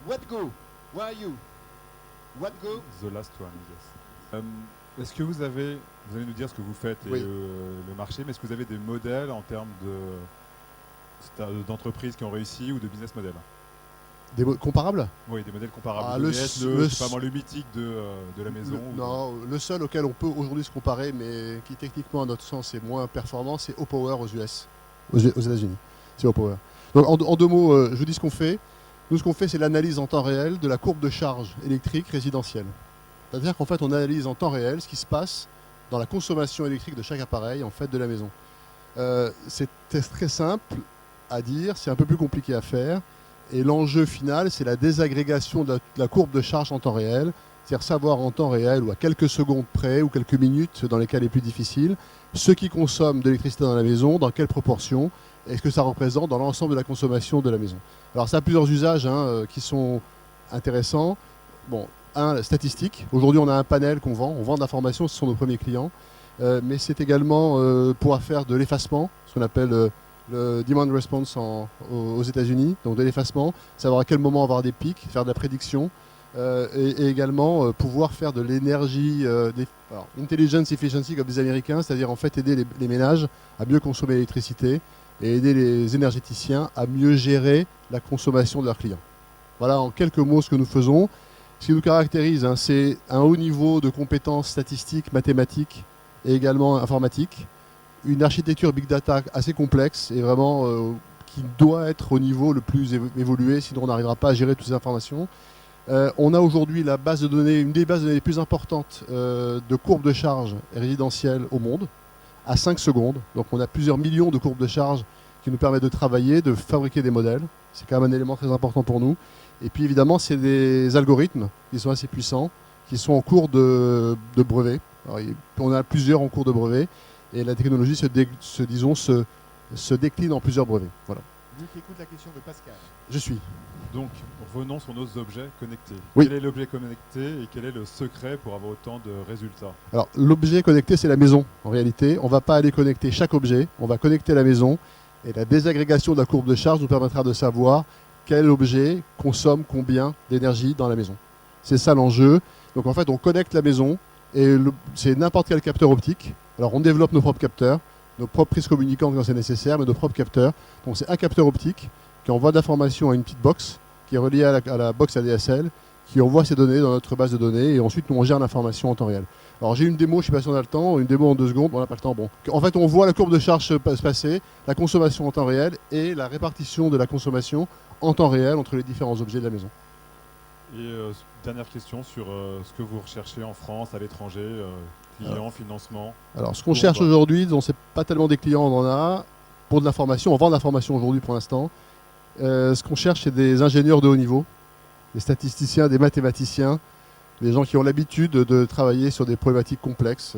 What go? Where are you? What go? The last one, yes. Est-ce que vous allez nous dire ce que vous faites et Oui. le marché, mais est-ce que vous avez des modèles en termes d'entreprises qui ont réussi ou de business model? Comparables? Oui, des modèles comparables. Ah, le mythique de la maison. Non, le seul auquel on peut aujourd'hui se comparer, mais qui techniquement à notre sens est moins performant, c'est Opower aux US, aux États-Unis. C'est Opower. Donc en deux mots, je vous dis ce qu'on fait. Nous, ce qu'on fait, c'est l'analyse en temps réel de la courbe de charge électrique résidentielle. C'est-à-dire qu'en fait, on analyse en temps réel ce qui se passe dans la consommation électrique de chaque appareil en fait de la maison. C'est très simple à dire, c'est un peu plus compliqué à faire. Et l'enjeu final, c'est la désagrégation de la courbe de charge en temps réel, c'est-à-dire savoir en temps réel ou à quelques secondes près ou quelques minutes dans les cas les plus difficiles, ceux qui consomment de l'électricité dans la maison, dans quelle proportion, et ce que ça représente dans l'ensemble de la consommation de la maison. Alors ça a plusieurs usages qui sont intéressants. Bon, un, statistique. Aujourd'hui, on a un panel qu'on vend. On vend de l'information, ce sont nos premiers clients. Mais c'est également pour faire de l'effacement, ce qu'on appelle le demand response aux États-Unis, donc de l'effacement, savoir à quel moment avoir des pics, faire de la prédiction, et également pouvoir faire de l'énergie, intelligence efficiency comme des Américains, c'est-à-dire en fait aider les ménages à mieux consommer l'électricité et aider les énergéticiens à mieux gérer la consommation de leurs clients. Voilà en quelques mots ce que nous faisons. Ce qui nous caractérise, c'est un haut niveau de compétences statistiques, mathématiques et également informatiques. Une architecture big data assez complexe et vraiment qui doit être au niveau le plus évolué, sinon on n'arrivera pas à gérer toutes ces informations. On a aujourd'hui la base de données, une des bases de données les plus importantes de courbes de charge résidentielles au monde, à 5 secondes. Donc on a plusieurs millions de courbes de charge qui nous permettent de travailler, de fabriquer des modèles. C'est quand même un élément très important pour nous. Et puis évidemment, c'est des algorithmes qui sont assez puissants, qui sont en cours de brevet. Alors, on a plusieurs en cours de brevet. Et la technologie se décline en plusieurs brevets. Voilà. Luc, écoute la question de Pascal. Je suis. Donc, revenons sur nos objets connectés. Oui. Quel est l'objet connecté et quel est le secret pour avoir autant de résultats? Alors, l'objet connecté, c'est la maison, en réalité. On ne va pas aller connecter chaque objet, on va connecter la maison. Et la désagrégation de la courbe de charge nous permettra de savoir quel objet consomme combien d'énergie dans la maison. C'est ça l'enjeu. Donc, en fait, on connecte la maison et c'est n'importe quel capteur optique. Alors, on développe nos propres capteurs, nos propres prises communicantes quand c'est nécessaire, mais nos propres capteurs. Donc, c'est un capteur optique qui envoie de l'information à une petite box qui est reliée à la box ADSL, qui envoie ces données dans notre base de données et ensuite nous on gère l'information en temps réel. Alors j'ai une démo, je ne sais pas si on a le temps, une démo en 2 secondes, on n'a pas le temps. Bon. En fait on voit la courbe de charge se passer, la consommation en temps réel et la répartition de la consommation en temps réel entre les différents objets de la maison. Et dernière question sur ce que vous recherchez en France, à l'étranger, clients, financement. Alors ce qu'on cherche aujourd'hui, ce n'est pas tellement des clients, on en a. Pour de l'information, on vend de l'information aujourd'hui pour l'instant. Ce qu'on cherche, c'est des ingénieurs de haut niveau, des statisticiens, des mathématiciens, des gens qui ont l'habitude de travailler sur des problématiques complexes.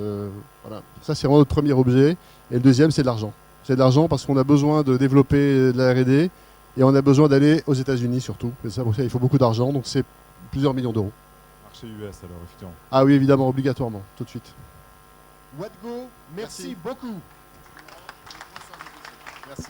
Voilà. Ça, c'est vraiment notre premier objet. Et le deuxième, c'est de l'argent. C'est de l'argent parce qu'on a besoin de développer de la R&D et on a besoin d'aller aux États-Unis surtout. Et ça, il faut beaucoup d'argent, donc c'est plusieurs millions d'euros. Marché US alors, effectivement. Ah oui, évidemment, obligatoirement, tout de suite. What go? Merci beaucoup. Merci.